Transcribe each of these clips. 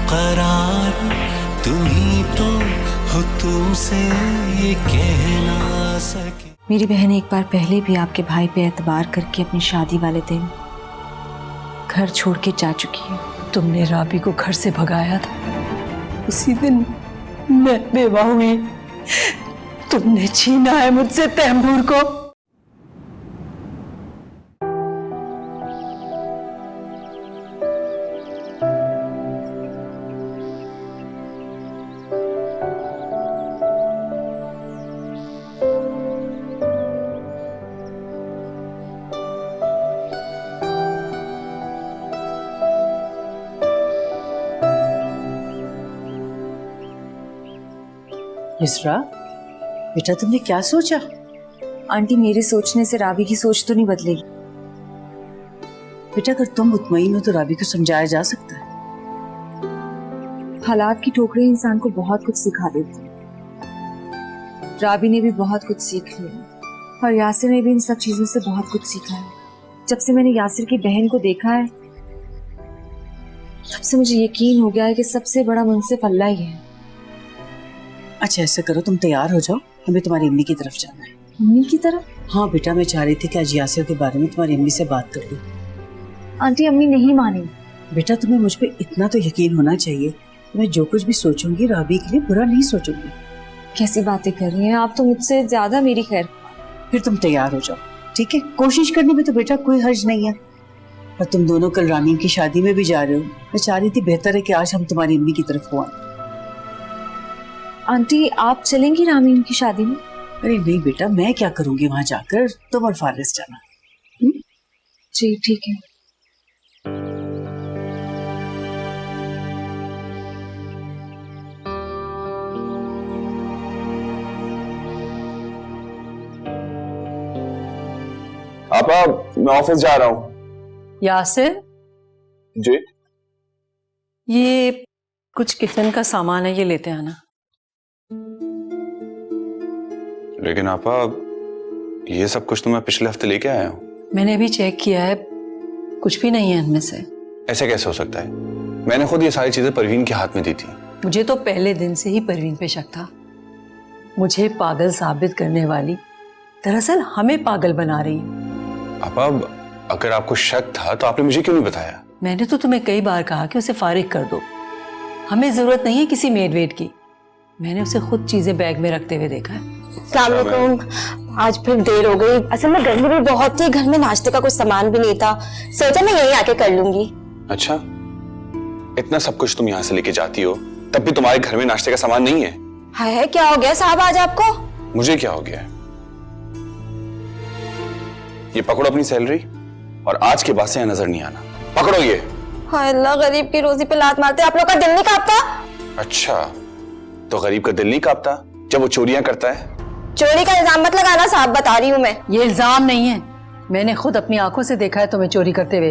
करार तुम ही तो हो, तुमसे ये कह ना सके। मेरी बहन एक बार पहले भी आपके भाई पे एतबार करके अपनी शादी वाले दिन घर छोड़ के जा चुकी है। तुमने राबी को घर से भगाया था, उसी दिन मैं बेवा हुई। तुमने छीना है मुझसे तैमूर को। इसरा, बेटा तुमने क्या सोचा? आंटी, मेरे सोचने से राबी की सोच तो नहीं बदलेगी। बेटा अगर तुम मुतमईन हो तो राबी को समझाया जा सकता है। हालात की ठोकरें इंसान को बहुत कुछ सिखा देती हैं। राबी ने भी बहुत कुछ सीख लिया और यासिर ने भी इन सब चीजों से बहुत कुछ सीखा है। जब से मैंने यासिर की बहन को देखा है तब से मुझे यकीन हो गया है कि सबसे बड़ा मुंसिफ अल्लाह ही है। अच्छा ऐसा करो, तुम तैयार हो जाओ, हमें तुम्हारी अम्मी की तरफ जाना है। अम्मी की तरफ? हाँ बेटा, मैं चाह रही थी कि आज यासिर के बारे में तुम्हारी अम्मी से बात कर लूं। आंटी, अम्मी नहीं मानेंगी। बेटा तुम्हें मुझ पे इतना तो यकीन होना चाहिए, मैं जो कुछ भी सोचूंगी राबी के लिए बुरा नहीं सोचूंगी। कैसी बातें कर रही हैं आप, तो मुझसे ज्यादा मेरी खैर। फिर तुम तैयार हो जाओ, ठीक है? कोशिश करने में तो बेटा कोई हर्ज नहीं है। और तुम दोनों कल रामीम की शादी में भी जा रहे हो, मैं चाह रही थी बेहतर है कि आज हम तुम्हारी अम्मी की तरफ हो आए। आंटी, आप चलेंगी रामीम की शादी में? अरे नहीं बेटा, मैं क्या करूंगी वहां जाकर, तुम और फारिस जाना। जी ठीक है। आपा, मैं ऑफिस जा रहा हूँ। यासिर जी? ये कुछ किचन का सामान है, ये लेते आना। लेकिन आपा, ये सब कुछ तो मैं पिछले हफ्ते लेके आया हूँ। मैंने अभी चेक किया है, कुछ भी नहीं है इनमें से। ऐसे कैसे हो सकता है? मैंने खुद ये सारी चीजें परवीन के हाथ में दी थी। मुझे तो पहले दिन से ही परवीन पे शक था। मुझे पागल साबित करने वाली दरअसल हमें पागल बना रही है। आपा, अगर आपको शक था तो आपने मुझे क्यों नहीं बताया? मैंने तो तुम्हें कई बार कहा कि उसे फारिग कर दो, हमें जरूरत नहीं है किसी मेड वेड की। मैंने उसे खुद चीजें बैग में रखते हुए देखा है। अस्सलाम वालेकुम। आज फिर देर हो गई। असल में गर्मी भी बहुत थी, घर में नाश्ते का कुछ सामान भी नहीं था, सोचा मैं यहीं आके कर लूंगी। अच्छा, इतना सब कुछ तुम यहाँ से लेके जाती हो, तब भी तुम्हारे घर में नाश्ते का सामान नहीं है? है क्या हो गया साहब आज आपको? मुझे क्या हो गया? ये पकड़ो अपनी सैलरी और आज के बाद से यहाँ नजर नहीं आना। पकड़ो ये। हाय अल्लाह, गरीब की रोजी पे लात मारते आप लोग का दिल नहीं कांपता? अच्छा, तो गरीब का दिल नहीं कांपता जब वो चोरियां करता है? चोरी का इल्जाम मत लगाना साहब, बता रही हूँ मैं। ये इल्जाम नहीं है, मैंने खुद अपनी आंखों से देखा है तुम्हें चोरी करते हुए।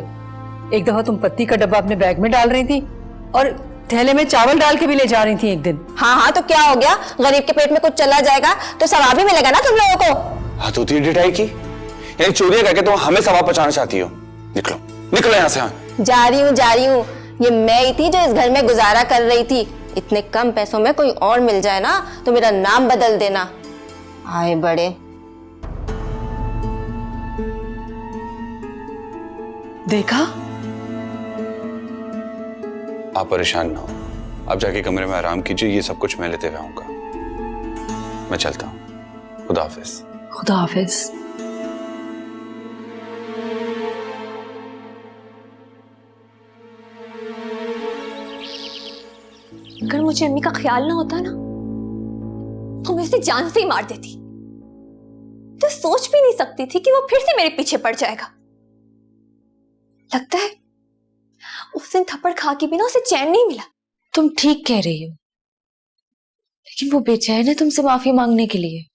एक दफा तुम पत्ती का डब्बा अपने बैग में डाल रही थी और थैले में चावल डाल के भी ले जा रही थी एक दिन। हाँ हाँ, तो क्या हो गया? गरीब के पेट में कुछ चला जाएगा तो सवाब भी मिलेगा ना तुम लोगों को। हाँ, तो डिटाई की, यानी चोरियां करके तुम हमें सवाब पहुंचाना चाहती हो? निकलो निकलो यहाँ से। हाँ, जा रही हूँ। ये मैं ही थी जो इस घर में गुजारा कर रही थी। इतने कम पैसों में कोई और मिल जाए ना तो मेरा नाम बदल देना। आए बड़े। देखा? आप परेशान ना हो, आप जाके कमरे में आराम कीजिए, ये सब कुछ मैं लेते हुए आऊंगा। मैं चलता हूँ, खुदा हाफिज। खुदा हाफिज। अगर मुझे अम्मी का ख्याल ना होता ना तो मैं उसे जान से ही मार देती। तो सोच भी नहीं सकती थी कि वो फिर से मेरे पीछे पड़ जाएगा। लगता है उस दिन थप्पड़ खा के बिना उसे चैन नहीं मिला। तुम ठीक कह रही हो, लेकिन वो बेचैन है तुमसे माफी मांगने के लिए।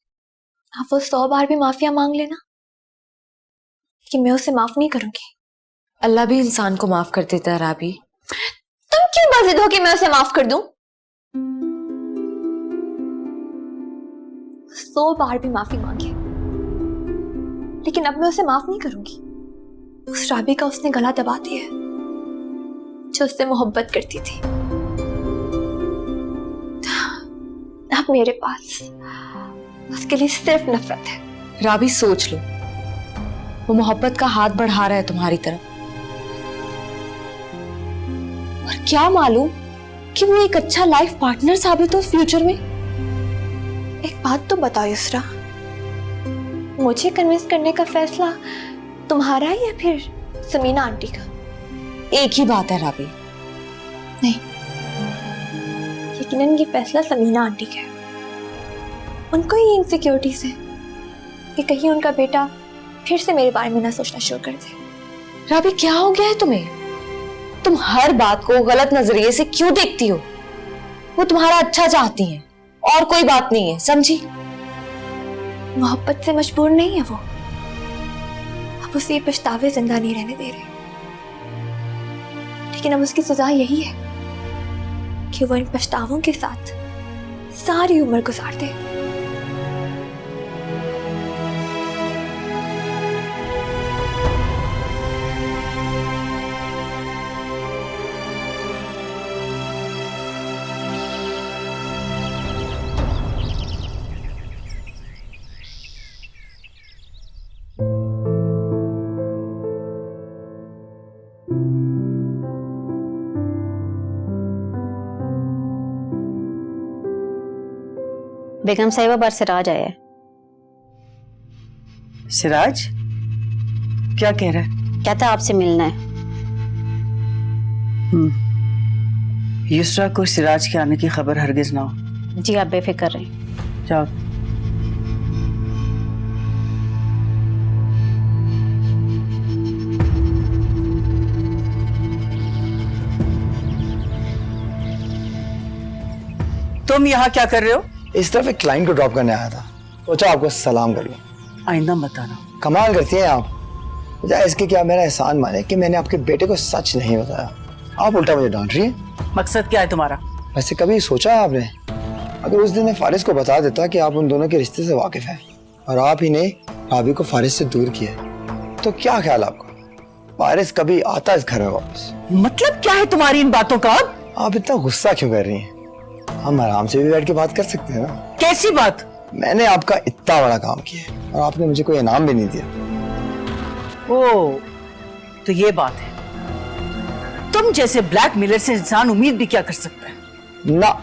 आप वो 100 बार भी माफिया मांग लेना कि मैं उसे माफ नहीं करूंगी। अल्लाह भी इंसान को माफ कर देता है राबी। तुम क्यों बाजिद हो कि मैं उसे माफ कर दूं? 100 बार भी माफी मांगे, लेकिन अब मैं उसे माफ नहीं करूंगी। उस राबी का उसने गला दबा दिया है जो उससे मोहब्बत करती थी। मेरे पास उसके लिए सिर्फ नफरत है। राबी सोच लो, वो मोहब्बत का हाथ बढ़ा रहा है तुम्हारी तरफ, और क्या मालूम कि वो एक अच्छा लाइफ पार्टनर साबित हो फ्यूचर में। एक बात तो बताओ युसरा, मुझे कन्विंस करने का फैसला तुम्हारा है या फिर समीना आंटी का? एक ही बात है राबी। नहीं, यकीनन ये फैसला समीना आंटी का है। उनको ही इनसिक्योरिटीज है कि कहीं उनका बेटा फिर से मेरे बारे में ना सोचना शुरू कर दे। राबी क्या हो गया है तुम्हें? तुम हर बात को गलत नजरिए से क्यों देखती हो? वो तुम्हारा अच्छा चाहती हैं और कोई बात नहीं है, समझी? मोहब्बत से मजबूर नहीं है वो, अब उसे ये पछतावे जिंदा नहीं रहने दे रहे, लेकिन अब उसकी सजा यही है कि वो इन पछतावों के साथ सारी उम्र गुजार दे। बेगम साहिबा बार सिराज आया है। सिराज क्या कह रहा है? कहता है आपसे मिलना है। युसरा को सिराज के आने की खबर हरगिज ना हो। जी आप बेफिक्र रहें। जाओ। तुम यहाँ क्या कर रहे हो? इस तरफ एक क्लाइंट को ड्रॉप करने आया था, सोचा आपको सलाम कर लूं। आइंदा बताना। कमाल करती हैं आप। बजाय इसके कि आप मेरा एहसान माने कि मैंने आपके बेटे को सच नहीं बताया, आप उल्टा मुझे डांट रही हैं। मकसद क्या है तुम्हारा? वैसे कभी सोचा है आपने, अगर उस दिन मैं फारिस को बता देता कि आप उन दोनों के रिश्ते से वाकिफ हैं और आप ही ने भाभी को फारिस से दूर किया, तो क्या ख्याल आपका फारिस कभी आता इस घर में वापस? मतलब क्या है तुम्हारी इन बातों का? आप इतना गुस्सा क्यों कर रही हैं? हम आराम से भी बैठ के बात कर सकते हैं ना। कैसी बात? मैंने आपका इतना बड़ा काम किया है और आपने मुझे कोई इनाम भी नहीं दिया। ओ, तो ये बात है। तुम जैसे ब्लैकमेलर से इंसान उम्मीद भी क्या कर सकता है? ना,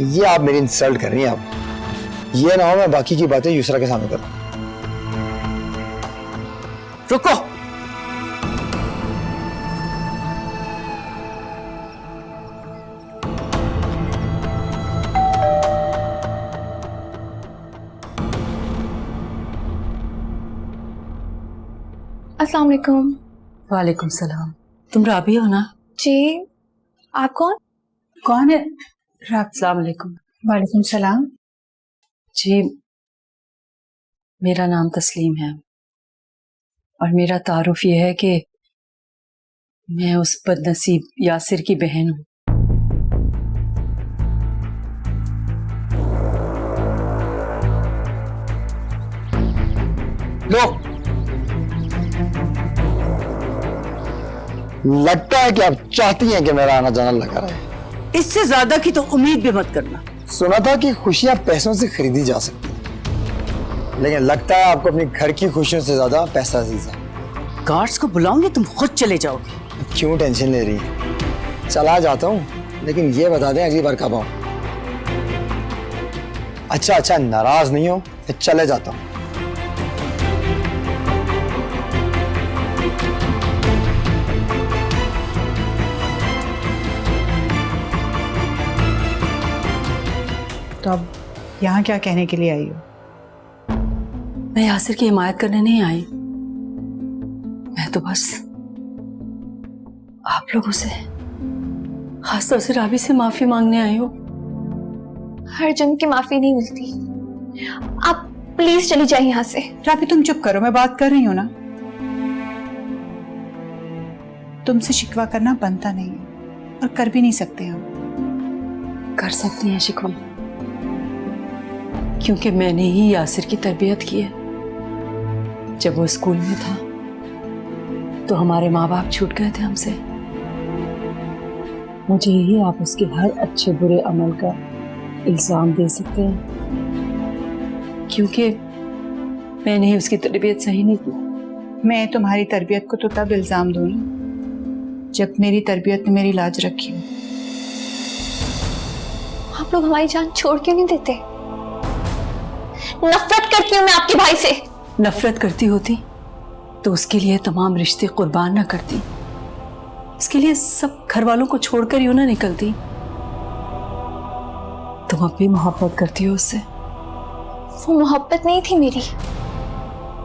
ये आप मेरी इंसल्ट कर रही हैं। आप ये ना हो मैं बाकी की बातें युसरा के सामने करूं। रुको। अस्सलाम वालेकुम। वालेकुम सलाम। तुम राबी हो ना? जी, आप कौन? कौन है? अस्सलाम वालेकुम। वालेकुम सलाम। जी, मेरा नाम तस्लीम है और मेरा तारुफ ये है कि मैं उस बदनसीब यासिर की बहन हूँ। लो, लगता है कि आप चाहती हैं कि मेरा आना जाना लगा रहे। इससे ज्यादा की तो उम्मीद भी मत करना। सुना था कि खुशियां पैसों से खरीदी जा सकती हैं, लेकिन लगता है आपको अपने घर की खुशियों से ज्यादा पैसा अजीज है। गार्ड्स को बुलाऊंगी, तुम खुद चले जाओगे। क्यों टेंशन ले रही है? चला जाता हूँ, लेकिन ये बता दें अगली बार कब आऊं। अच्छा, नाराज नहीं हो, मैं चले जाता हूँ। तो अब यहाँ क्या कहने के लिए आई हो? मैं यासिर की हिमायत करने नहीं आई, मैं तो बस आप लोगों से, खासतौर से राबी से माफी मांगने आई हूँ। हर जंग की माफी नहीं मिलती, आप प्लीज चली जाइए यहाँ से। राबी तुम चुप करो, मैं बात कर रही हूँ ना। तुमसे शिकवा करना बनता नहीं है और कर भी नहीं सकते हम। कर सकती हैं शिकवा, क्योंकि मैंने ही यासिर की तरबियत की है। जब वो स्कूल में था तो हमारे माँ बाप छूट गए थे हमसे। मुझे ही आप उसके हर अच्छे बुरे अमल का इल्जाम दे सकते हैं, क्योंकि मैंने उसकी तरबियत सही नहीं की। मैं तुम्हारी तरबियत को तो तब इल्जाम दूंगी जब मेरी तरबियत ने मेरी लाज रखी हो। आप लोग हमारी जान छोड़ क्यों नहीं देते? नफरत करती हूँ मैं आपके भाई से। नफरत करती होती तो उसके लिए तमाम रिश्ते कुर्बान ना करती, इसके लिए सब घर वालों को छोड़कर यूं ना निकलती। तुम अब भी मोहब्बत करती हो उससे? वो मोहब्बत नहीं थी मेरी,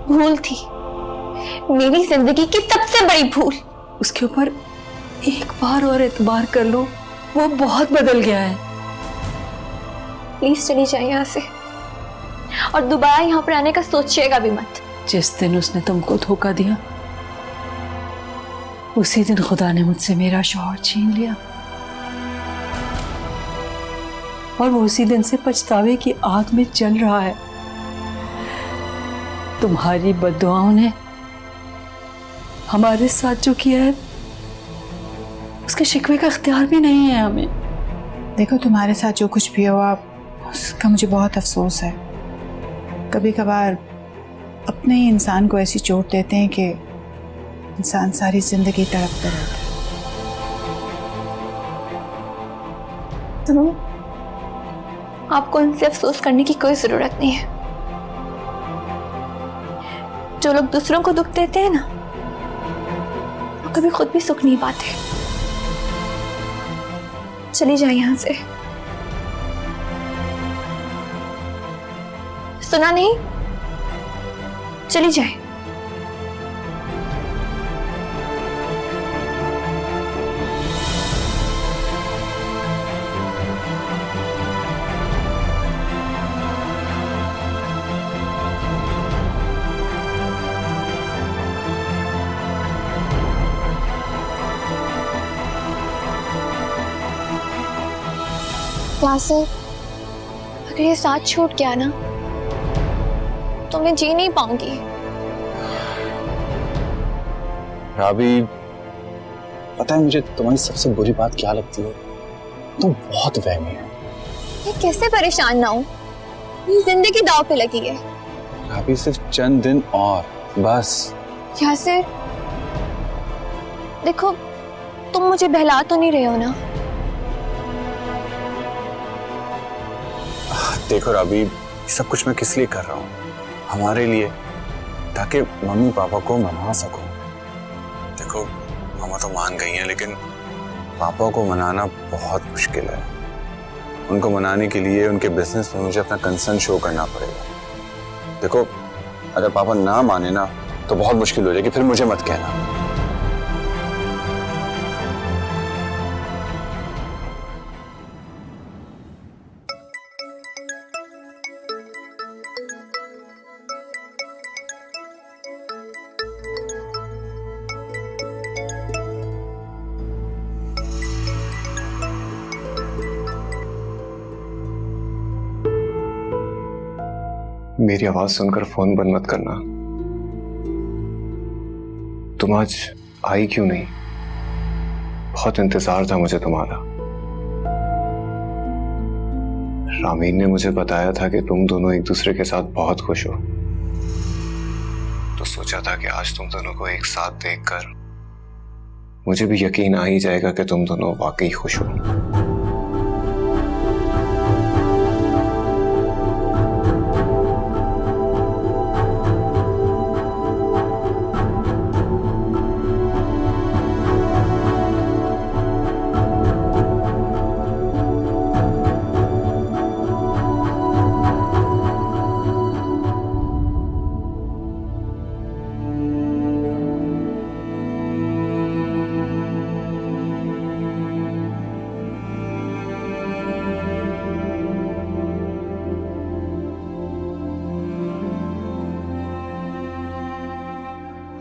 भूल थी, मेरी जिंदगी की सबसे बड़ी भूल। उसके ऊपर एक बार और एतबार कर लो, वो बहुत बदल गया है। प्लीज चली जाए यहाँ से और दोबारा यहाँ पर आने का सोचिएगा भी मत। जिस दिन उसने तुमको धोखा दिया उसी दिन खुदा ने मुझसे मेरा शौहर छीन लिया, और वो उसी दिन से पछतावे की आग में जल रहा है। तुम्हारी बद्दुआओं ने हमारे साथ जो किया है उसके शिकवे का इख्तियार भी नहीं है हमें। देखो, तुम्हारे साथ जो कुछ भी हुआ उसका मुझे बहुत अफसोस है। कभी कभार अपने ही इंसान को ऐसी चोट देते हैं कि इंसान सारी जिंदगी तड़पता रहता है। सुनो, आपको इनसे अफसोस करने की कोई जरूरत नहीं है। जो लोग दूसरों को दुख देते हैं ना, वो कभी खुद भी सुख नहीं पाते। चली जाए यहां से। सुना नहीं? चली जाए। यासिर, अगर ये साथ छूट गया ना तो मैं जी नहीं पाऊंगी। राबी, पता है मुझे तुम्हारी सबसे बुरी बात क्या लगती है? तुम बहुत वहमी हो। मैं कैसे परेशान ना हूं? ये जिंदगी दांव पे लगी है। राबी, सिर्फ चंद दिन और बस। यासिर, देखो, तुम मुझे बहला तो नहीं रहे हो ना? देखो राबी, सब कुछ मैं किस लिए कर रहा हूँ? हमारे लिए, ताकि मम्मी पापा को मना सकूं। देखो, मामा तो मान गई हैं, लेकिन पापा को मनाना बहुत मुश्किल है। उनको मनाने के लिए उनके बिजनेस में मुझे अपना कंसर्न शो करना पड़ेगा। देखो, अगर पापा ना माने ना तो बहुत मुश्किल हो जाएगी, फिर मुझे मत कहना। मेरी आवाज सुनकर फोन बंद मत करना। तुम आज आई क्यों नहीं? बहुत इंतजार था मुझे तुम्हारा। रामीन ने मुझे बताया था कि तुम दोनों एक दूसरे के साथ बहुत खुश हो, तो सोचा था कि आज तुम दोनों को एक साथ देखकर मुझे भी यकीन आ ही जाएगा कि तुम दोनों वाकई खुश हो।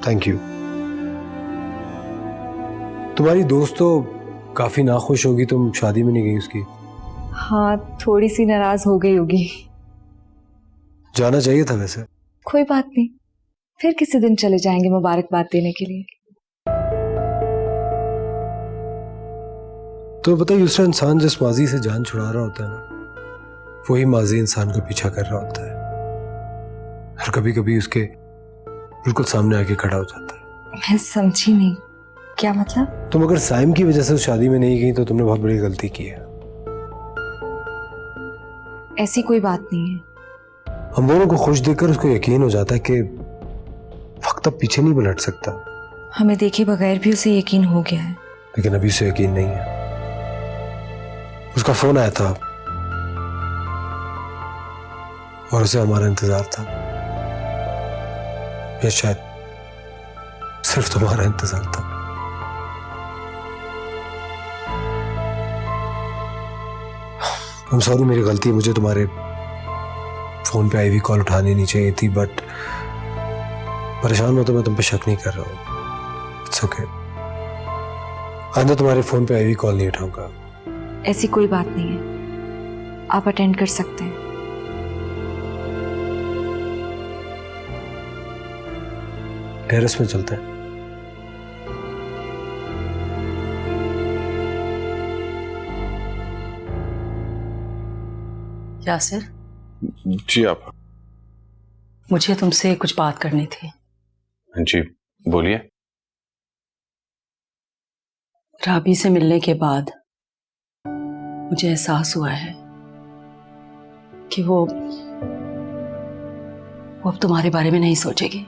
Thank you. तुम्हारी दोस्त तो काफी नाखुश होगी तुम शादी में नहीं गई उसकी। हाँ, थोड़ी सी नाराज हो गई होगी। जाना चाहिए था वैसे। कोई बात नहीं, फिर किसी दिन चले जाएंगे मुबारकबाद देने के लिए। तो बताइए, दूसरा इंसान जिस माजी से जान छुड़ा रहा होता है ना, वही माजी इंसान का पीछा कर रहा होता है और कभी कभी उसके बिल्कुल सामने आके खड़ा हो जाता है। मैं समझी नहीं, क्या मतलब? तुम अगर साइम की वजह से उस शादी में नहीं गई तो तुमने बहुत बड़ी गलती की है। ऐसी कोई बात नहीं है। हम दोनों को खुश देखकर उसको यकीन हो जाता है कि वक्त अब पीछे नहीं पलट सकता। हमें देखे बगैर भी उसे यकीन हो गया है। लेकिन अभी उसे यकीन नहीं है। उसका फोन आया था और उसे हमारा इंतजार था, या शायद सिर्फ तुम्हारा इंतजार था। I'm sorry, मेरी गलती है, मुझे तुम्हारे फोन पे आई हुई कॉल उठानी नहीं चाहिए थी, बट परेशान हो तो मैं तुम पे शक नहीं कर रहा हूँ। It's okay. आइंदा तुम्हारे फोन पे आई हुई कॉल नहीं उठाऊंगा। ऐसी कोई बात नहीं है, आप अटेंड कर सकते हैं। टेरेस में चलते हैं। यासिर, जी आप। मुझे तुमसे कुछ बात करनी थी। जी बोलिए। राबी से मिलने के बाद मुझे एहसास हुआ है कि वो अब तुम्हारे बारे में नहीं सोचेगी।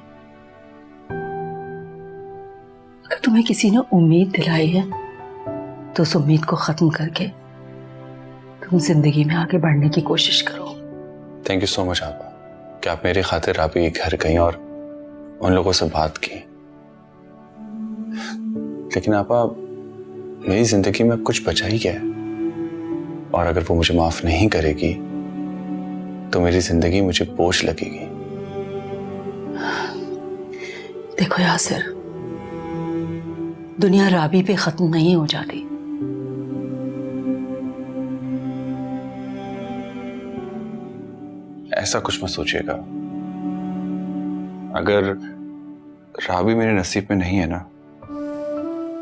अगर तुम्हें किसी ने उम्मीद दिलाई है तो उस उम्मीद को खत्म करके तुम जिंदगी में आगे बढ़ने की कोशिश करो। थैंक यू सो मच आपा कि आप मेरी खातिर राबी के घर गई और उन लोगों से बात की। लेकिन आपा, मेरी जिंदगी में कुछ बचा ही क्या है? और अगर वो मुझे माफ नहीं करेगी तो मेरी जिंदगी मुझे बोझ लगेगी। देखो यासिर, दुनिया राबी पे खत्म नहीं हो जाती। ऐसा कुछ मत सोचिएगा। अगर राबी मेरे नसीब में नहीं है ना,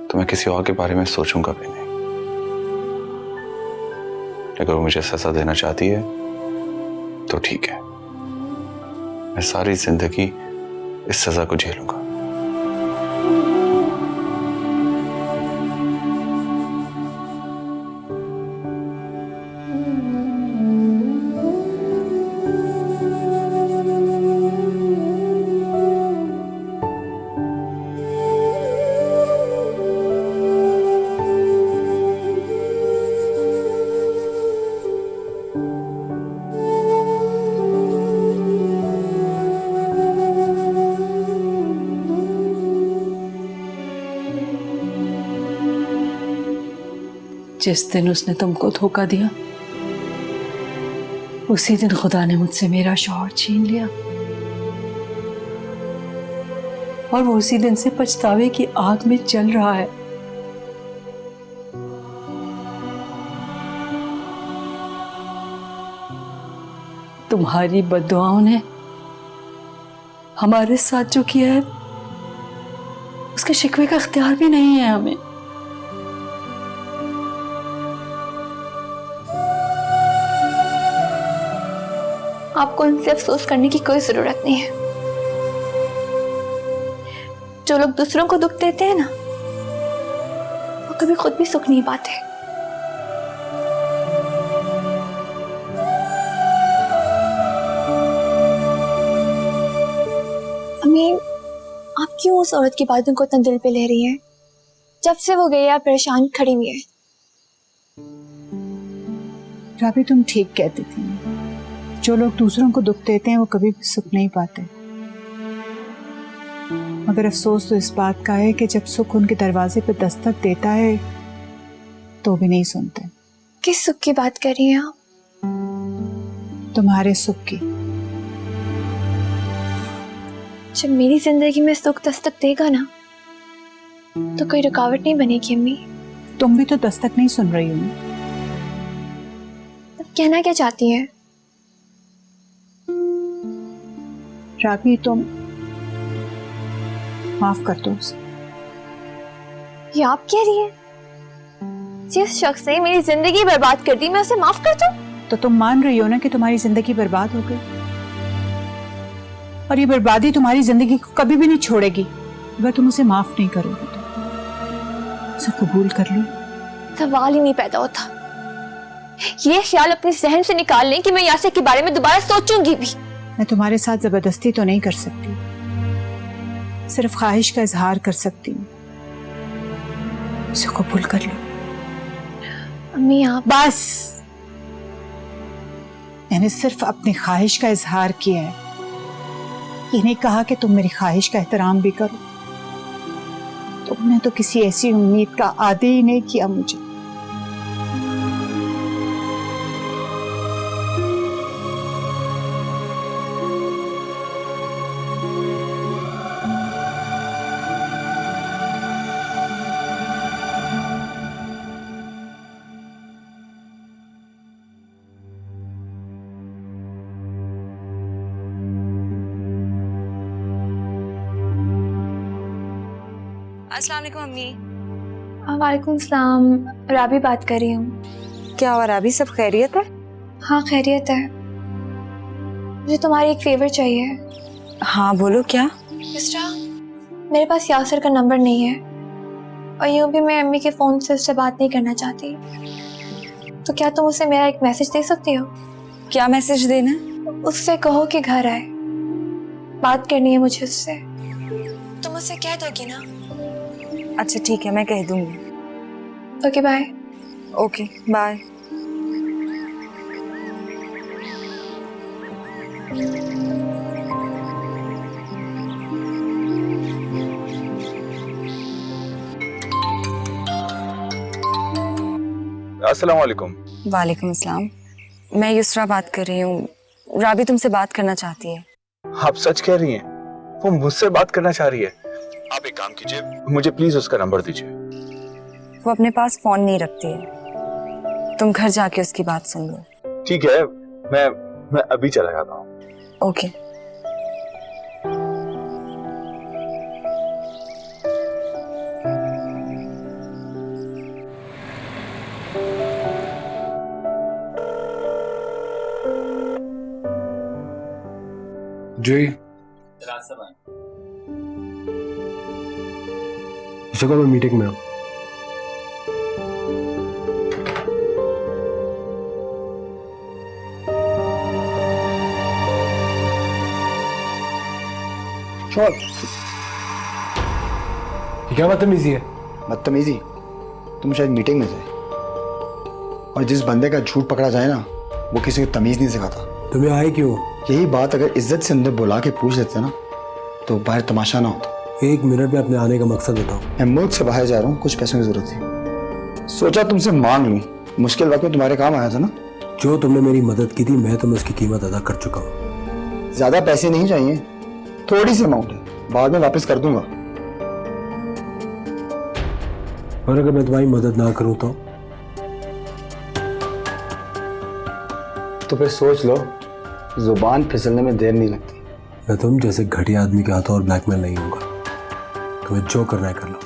तो मैं किसी और के बारे में सोचूंगा भी नहीं। अगर वो मुझे सजा देना चाहती है तो ठीक है, मैं सारी जिंदगी इस सजा को झेलूंगा। जिस दिन उसने तुमको धोखा दिया, उसी दिन खुदा ने मुझसे मेरा शौहर छीन लिया और वो उसी दिन से पछतावे की आग में जल रहा है। तुम्हारी बद्दुआओं ने हमारे साथ जो किया है उसके शिकवे का इख्तियार भी नहीं है हमें। आपको उनसे अफसोस करने की कोई जरूरत नहीं है। जो लोग दूसरों को दुख देते हैं ना, वो कभी खुद भी सुख नहीं पाते। अम्मी, आप क्यों उस औरत की बातों को इतना दिल पे ले रही हैं? जब से वो गई आप परेशान खड़ी हुई है। राबी, तुम ठीक कहती थी, जो लोग दूसरों को दुख देते हैं वो कभी भी सुख नहीं पाते। मगर अफसोस तो इस बात का है कि जब सुख उनके दरवाजे पर दस्तक देता है तो भी नहीं सुनते। किस सुख की बात कर रही हैं आप? तुम्हारे सुख की। जब मेरी जिंदगी में सुख दस्तक देगा ना, तो कोई रुकावट नहीं बनेगी अम्मी। तुम भी तो दस्तक नहीं सुन रही हो। अब कहना क्या चाहती हैं? राबी, तुम माफ कर दो उसे। ये आप कह रही हैं? जिस शख्स ने मेरी जिंदगी बर्बाद कर दी, मैं उसे माफ कर दूं? तो तुम मान रही हो ना कि तुम्हारी जिंदगी बर्बाद हो गई, और ये बर्बादी तुम्हारी जिंदगी को कभी भी नहीं छोड़ेगी अगर तुम उसे माफ नहीं करोगे तो। उसे कबूल कर लो। सवाल ही नहीं पैदा होता। ये ख्याल अपने जहन से निकाल लें कि मैं यासिर के बारे में दोबारा सोचूंगी भी। मैं तुम्हारे साथ जबरदस्ती तो नहीं कर सकती, सिर्फ ख्वाहिश का इजहार कर सकती हूँ। उसे कबूल कर लो। अम्मी आप बस, मैंने सिर्फ अपनी ख्वाहिश का इजहार किया है, ये नहीं कहा कि तुम मेरी ख्वाहिश का एहतराम भी करो। तुमने तो किसी ऐसी उम्मीद का आदि ही नहीं किया मुझे। अस्सलाम वालेकुम अम्मी। वालेकुम सलाम। राबी बात कर रही हूँ। क्या हुआ राबी, सब खैरियत है? हाँ खैरियत है। मुझे तुम्हारी एक फेवर चाहिए। हाँ बोलो, क्या? मिस्रा, मेरे पास यासिर का नंबर नहीं है, और यूँ भी मैं अम्मी के फ़ोन से उससे बात नहीं करना चाहती, तो क्या तुम उसे मेरा एक मैसेज दे सकती हो? क्या मैसेज देना? उससे कहो कि घर आए, बात करनी है मुझे उससे। तुम उससे कह दोगी ना? अच्छा ठीक है, मैं कह दूंगी। Okay bye. Okay bye. अस्सलाम वालेकुम। वालेकुम अस्सलाम। मैं युसरा बात कर रही हूँ। राबी तुमसे बात करना चाहती है। आप सच कह रही हैं? वो मुझसे बात करना चाह रही है? आप एक काम कीजिए, मुझे प्लीज उसका नंबर दीजिए। वो अपने पास फोन नहीं रखती है, तुम घर जाके उसकी बात सुन लो। ठीक है, मैं अभी चला जाता हूँ। ओके। जी जगह मैं मीटिंग में हूँ। छोड़। क्या बदतमीजी है? बदतमीजी? तुम शायद मीटिंग में थे, और जिस बंदे का झूठ पकड़ा जाए ना, वो किसी को तमीज नहीं सिखाता। तुम्हें आए क्यों? यही बात अगर इज्जत से अंदर बुला के पूछ लेते ना, तो बाहर तमाशा ना होता। एक मिनट में अपने आने का मकसद बताओ। मैं मुल्क से बाहर जा रहा हूँ, कुछ पैसों की जरूरत थी, सोचा तुमसे मांग लूं। मुश्किल वक्त में तुम्हारे काम आया था ना। जो तुमने मेरी मदद की थी, मैं तुम्हें उसकी कीमत अदा कर चुका हूँ। ज्यादा पैसे नहीं चाहिए, थोड़ी सी अमाउंट है, बाद में वापस कर दूंगा। और अगर मैं तुम्हारी मदद ना करूं तो फिर सोच लो, जुबान फिसलने में देर नहीं लगती। मैं तुम जैसे घटिया आदमी के हाथों और ब्लैकमेल नहीं होगा। तुम्हें जो करना है कर लो।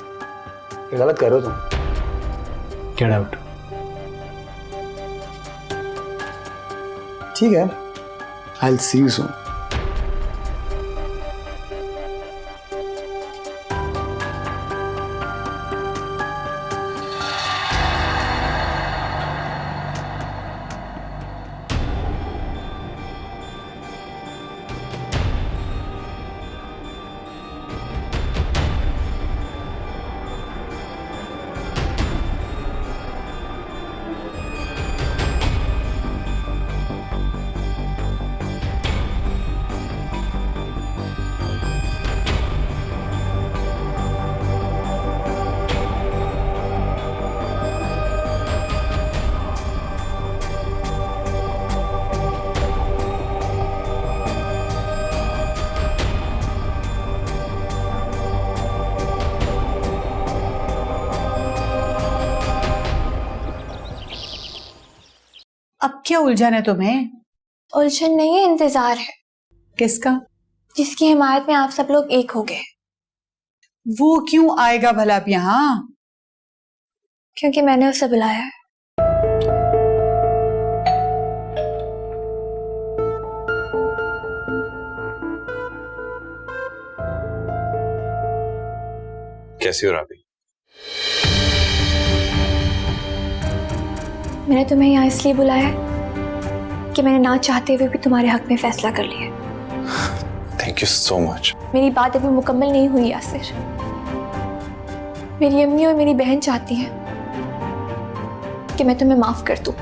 ये गलत कर रहे हो तुम। Get out. ठीक है, I will see you soon. अब क्या उलझन है तुम्हें? उलझन नहीं है, इंतजार है। किसका? जिसकी हिमायत में आप सब लोग एक हो गए। वो क्यों आएगा भला अब यहाँ? क्योंकि मैंने उसे बुलाया है। कैसी हो राबी? मैंने तुम्हें यहाँ इसलिए बुलाया कि मैंने ना चाहते हुए भी तुम्हारे हक में फैसला कर लिया। Thank you so much. मेरी बात अभी मुकम्मल नहीं हुई यासिर। मेरी अम्मी और मेरी बहन चाहती हैं कि मैं तुम्हें माफ कर दूं,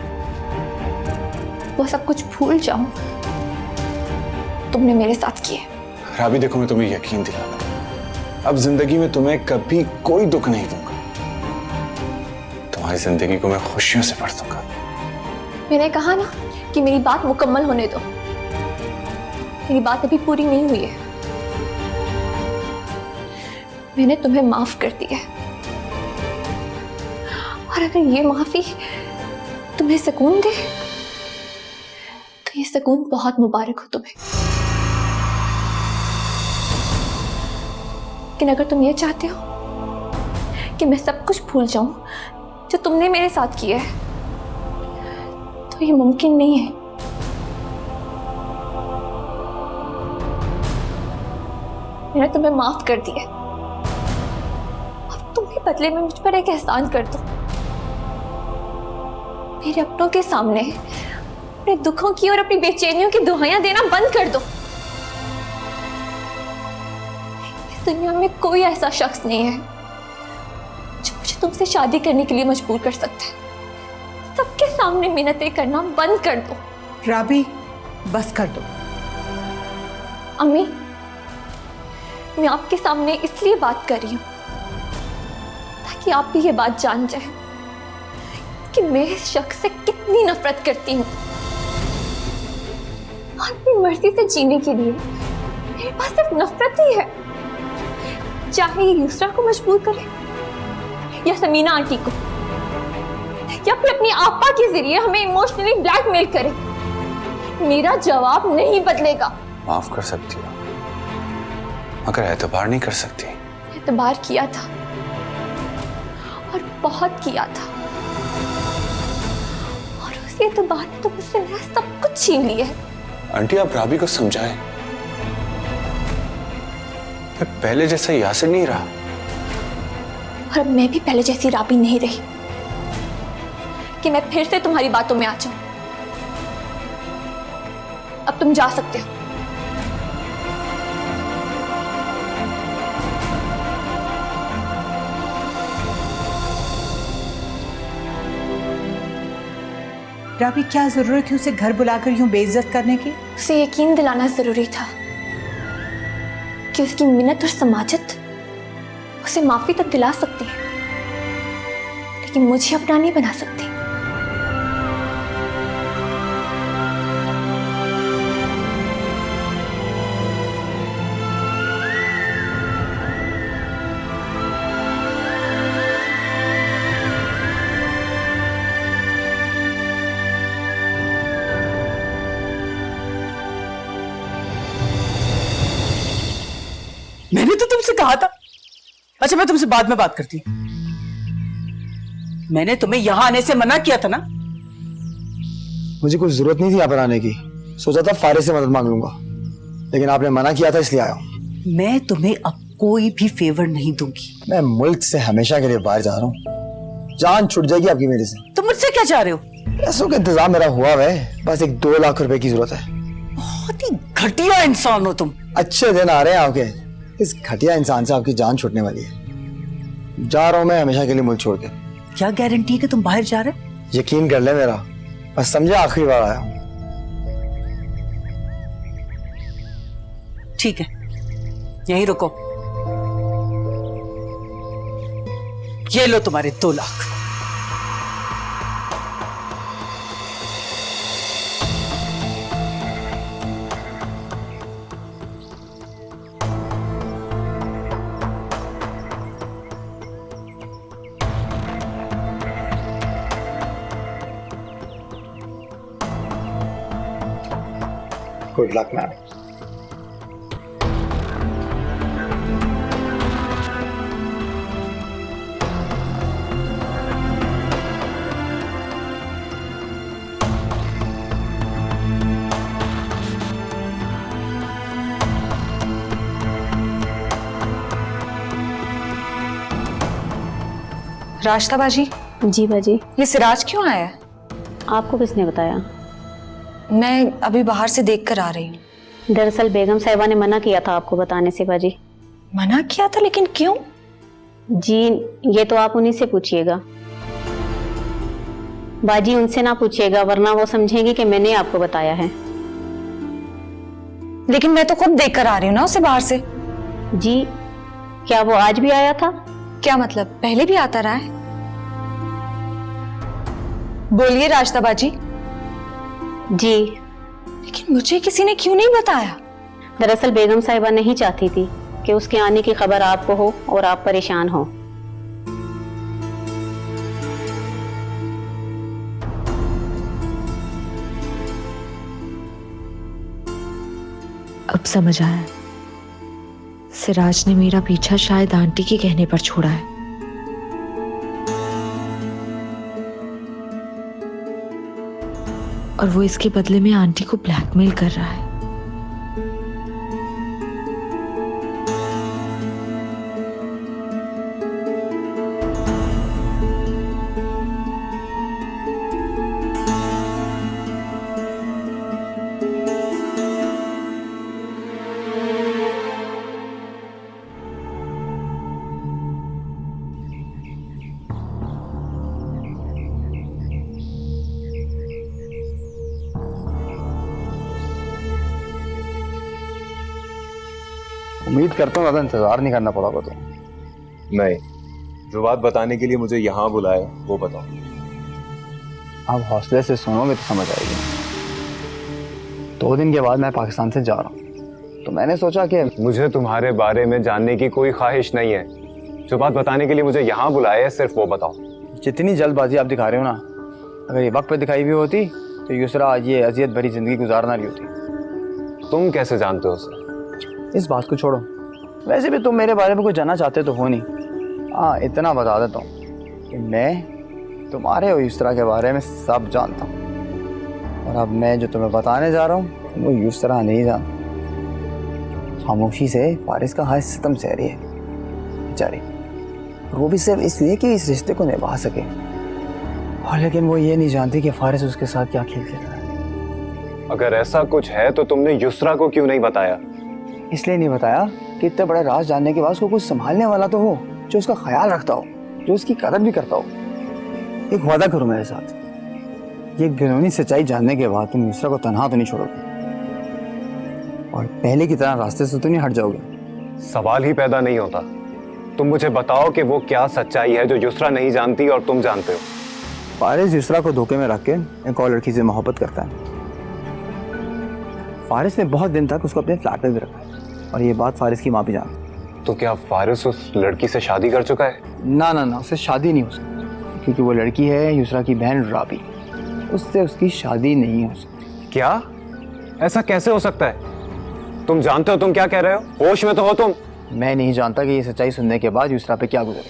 वो सब कुछ भूल जाऊं तुमने मेरे साथ किए। राबी देखो, मैं तुम्हें यकीन दिलाता हूं, अब जिंदगी में तुम्हें कभी कोई दुख नहीं दूंगा। तुम्हारी जिंदगी को मैं खुशियों से भर दूंगा। मैंने कहा ना कि मेरी बात मुकम्मल होने दो। मेरी बात अभी पूरी नहीं हुई है। मैंने तुम्हें माफ कर दिया है, और अगर ये माफी तुम्हें सुकून दे तो ये सुकून बहुत मुबारक हो तुम्हें। लेकिन अगर तुम ये चाहते हो कि मैं सब कुछ भूल जाऊं जो तुमने मेरे साथ किया है, तो ये मुमकिन नहीं है। मैंने तुम्हें माफ कर दिया, अब तुम भी बदले में मुझ पर एक एहसान कर दो। मेरे अपनों के सामने अपने दुखों की और अपनी बेचैनियों की दुहाइयां देना बंद कर दो। इस दुनिया में कोई ऐसा शख्स नहीं है जो मुझे तुमसे शादी करने के लिए मजबूर कर सकता है। सबके सामने मिन्नतें करना बंद कर दो। राबी, बस कर दो। अम्मी, मैं आपके सामने इसलिए बात कर रही हूं ताकि आप भी ये बात जान जाए कि मैं इस शख्स से कितनी नफरत करती हूँ। अपनी मर्जी से जीने के लिए मेरे पास सिर्फ नफरत ही है, चाहे ये यूसरा को मजबूर करे या समीना आंटी को, या फिर अपनी आपा के जरिए हमें इमोशनली ब्लैकमेल करे। मेरा जवाब नहीं बदलेगा। माफ कर सकती हो, मगर एतबार नहीं कर सकती। एतबार किया था और बहुत किया था, और उस एतबार ने तो मुझसे मेरा सब कुछ छीन लिया है। आंटी, आप राबी को समझाएं। मैं पहले जैसा यासिर नहीं रहा, और अब मैं भी पहले जैसी राबी नहीं रही कि मैं फिर से तुम्हारी बातों में आ जाऊं। अब तुम जा सकते हो। राबी, क्या जरूरत थी उसे घर बुलाकर यूं बेइज्जत करने की? उसे यकीन दिलाना जरूरी था कि उसकी मिन्नत और समाजत उसे माफी तक दिला सकती है, लेकिन मुझे अपना नहीं बना सकती। मैंने तो तुमसे कहा था। अच्छा, मैं तुमसे बाद में बात करती हूँ। मैंने तुम्हें यहां आने से मना किया था ना? मुझे कुछ जरूरत नहीं थी यहाँ पर आने की। सोचा था फारिस से मदद मांग लूंगा, लेकिन आपने मना किया था इसलिए आया हूँ। मैं तुम्हें अब कोई भी फेवर नहीं दूंगी। मैं मुल्क से हमेशा के लिए बाहर जा रहा हूँ। जान छूट जाएगी आपकी मेरे से। तुम मुझसे क्या चाह रहे हो? पैसों का इंतजाम मेरा हुआ है, बस एक 2 लाख रुपए की जरूरत है। बहुत ही घटिया इंसान हो तुम। अच्छे दिन आ रहे हैं आपके। इस घटिया इंसान से आपकी जान छूटने वाली है। जा रहा हूं मैं हमेशा के लिए मुल्क छोड़ के। क्या गारंटी है कि तुम बाहर जा रहे हो? यकीन कर ले मेरा, बस समझे आखिरी बार आया हूं। ठीक है, यहीं रुको। ये लो तुम्हारे 2 लाख। Good luck ma'am. रास्ता बाजी, जी बाजी। ये सिराज क्यों आया है? आपको किसने बताया? मैं अभी बाहर से देख कर आ रही हूँ। दरअसल बेगम साहिबा ने मना किया था आपको बताने से बाजी। मना किया था, लेकिन क्यों? जी ये तो आप उन्हीं से पूछिएगा बाजी, उनसे ना पूछिएगा वरना वो समझेंगे कि मैंने आपको बताया है। लेकिन मैं तो खुद देख कर आ रही हूँ ना उसे बाहर से। जी क्या वो आज भी आया था? क्या मतलब, पहले भी आता रहा है? बोलिए रास्ता बाजी। जी लेकिन मुझे किसी ने क्यों नहीं बताया? दरअसल बेगम साहिबा नहीं चाहती थी कि उसके आने की खबर आपको हो और आप परेशान हो। अब समझ आया, सिराज ने मेरा पीछा शायद आंटी के कहने पर छोड़ा है। और वो इसके बदले में आंटी को ब्लैकमेल कर रहा है। उम्मीद करता हूँ ज़्यादा इंतजार नहीं करना पड़ेगा तो। नहीं, जो बात बताने के लिए मुझे यहाँ बुलाया वो बताओ। आप हौसले से सुनोगे तो समझ आएगी। 2 दिन के बाद मैं पाकिस्तान से जा रहा हूँ, तो मैंने सोचा कि मुझे तुम्हारे बारे में जानने की कोई ख्वाहिश नहीं है। जो बात बताने के लिए मुझे यहाँ बुलाया है सिर्फ वो बताओ। जितनी जल्दबाजी आप दिखा रहे हो ना, अगर ये वक्त पे दिखाई भी होती तो यूसरा ये अजियत भरी जिंदगी गुजारना रही होती। तुम कैसे जानते हो उसे? इस बात को छोड़ो, वैसे भी तुम मेरे बारे में कुछ जानना चाहते तो हो नहीं। हाँ इतना बता देता हूँ कि मैं तुम्हारे और यूसरा के बारे में सब जानता हूँ, और अब मैं जो तुम्हें बताने जा रहा हूँ वो यूसरा नहीं जानता। खामोशी से फारिस का हाथ सितम सह रही है बेचारी, और वो भी सिर्फ इसलिए कि इस रिश्ते को निभा सके। और लेकिन वो ये नहीं जानती कि फारिस उसके साथ क्या खेल खेल रहा है। अगर ऐसा कुछ है तो तुमने यूसरा को क्यों नहीं बताया? इसलिए नहीं बताया कि इतने बड़े राज जानने के बाद उसको कुछ संभालने वाला तो हो, जो उसका ख्याल रखता हो, जो उसकी कदर भी करता हो। एक वादा करो मेरे साथ, ये घिनौनी सच्चाई जानने के बाद तुम यूसरा को तन्हा तो नहीं छोड़ोगे, और पहले की तरह रास्ते से तो नहीं हट जाओगे? सवाल ही पैदा नहीं होता। तुम मुझे बताओ कि वो क्या सच्चाई है जो यूसरा नहीं जानती और तुम जानते हो। फारिस यूसरा को धोखे में रख के एक और लड़की से मोहब्बत करता है। फारिस ने बहुत दिन तक उसको अपने फ्लैट में भी रखा है, और ये बात फारिस की माँ भी जानती। तो क्या फारिस उस लड़की से शादी कर चुका है? ना ना ना, उससे शादी नहीं हो सकती, क्योंकि वो लड़की है यूसरा की बहन राबी। उससे उसकी शादी नहीं हो सकती। क्या? ऐसा कैसे हो सकता है? तुम जानते हो तुम क्या कह रहे हो? होश में तो हो तुम? मैं नहीं जानता कि ये सच्चाई सुनने के बाद यूसरा पे क्या गुजरे,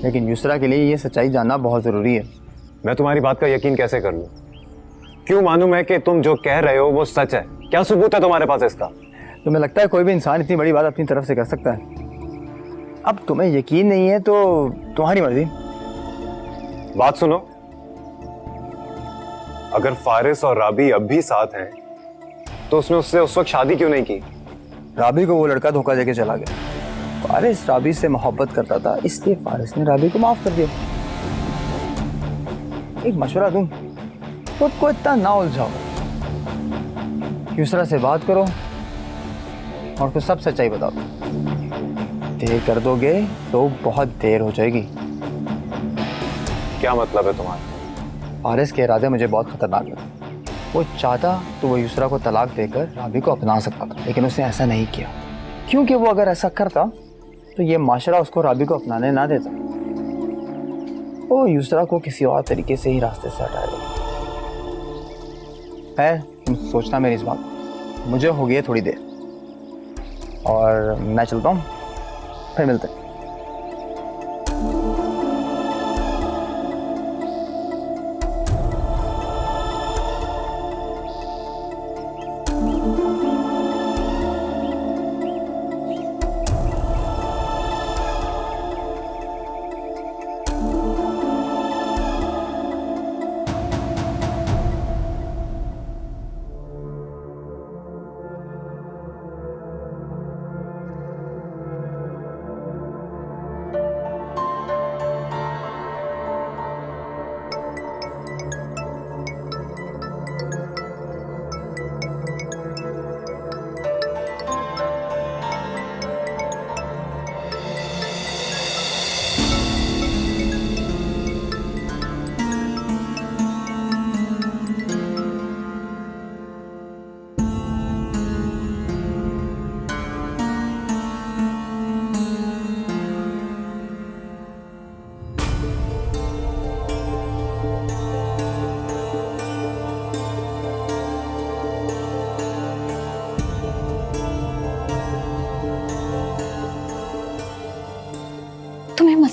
लेकिन यूसरा के लिए ये सच्चाई जानना बहुत ज़रूरी है। मैं तुम्हारी बात का यकीन कैसे कर लूं? क्यों मानूं मैं कि तुम जो कह रहे हो वो सच है? क्या सबूत है तुम्हारे पास इसका? तुम्हें लगता है कोई भी इंसान इतनी बड़ी बात अपनी तरफ से कर सकता है? अब तुम्हें यकीन नहीं है तो तुम्हारी मर्जी। बात सुनो, अगर फारिस और राबी अब भी साथ हैं तो उसने उससे उस वक्त शादी क्यों नहीं की? राबी को वो लड़का धोखा देके चला गया। फारिस राबी से मोहब्बत करता था, इसलिए फारिस ने राबी को माफ कर दिया। एक मशवरा दूं, खुद को इतना ना उलझाओ, यूसरा से बात करो और उसको सब सच्चाई बताओ। देर कर दोगे तो बहुत देर हो जाएगी। क्या मतलब है तुम्हारा? फारिस के इरादे मुझे बहुत खतरनाक लगे। वो चाहता तो वो यूसरा को तलाक देकर राबी को अपना सकता था, लेकिन उसने ऐसा नहीं किया, क्योंकि वो अगर ऐसा करता तो ये माशरा उसको राबी को अपनाने ना देता। वो यूसरा को किसी और तरीके से ही रास्ते से हटाएगा। है तुम सोचना मेरी इस बात, मुझे हो गई है थोड़ी देर, और मैं चलता हूँ, फिर मिलते हैं।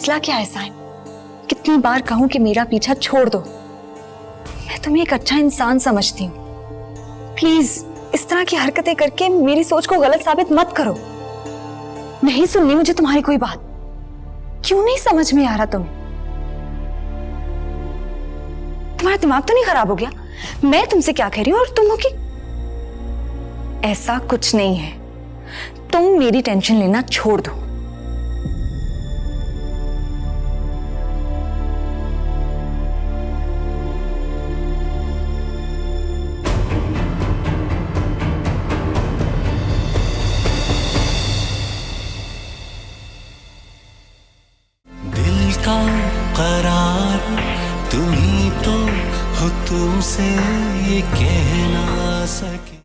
मसला क्या है साइम? कितनी बार कहूं कि मेरा पीछा छोड़ दो। मैं तुम्हें एक अच्छा इंसान समझती हूँ। प्लीज इस तरह की हरकतें करके मेरी सोच को गलत साबित मत करो। नहीं सुननी मुझे तुम्हारी कोई बात। क्यों नहीं समझ में आ रहा तुम्हें? तुम्हारा दिमाग तो नहीं खराब हो गया? मैं तुमसे क्या कह रही हूं और तुम हो कि ऐसा कुछ नहीं है। तुम मेरी टेंशन लेना छोड़ दो। दिल का करार तुम ही तो हो, तुमसे ये कहना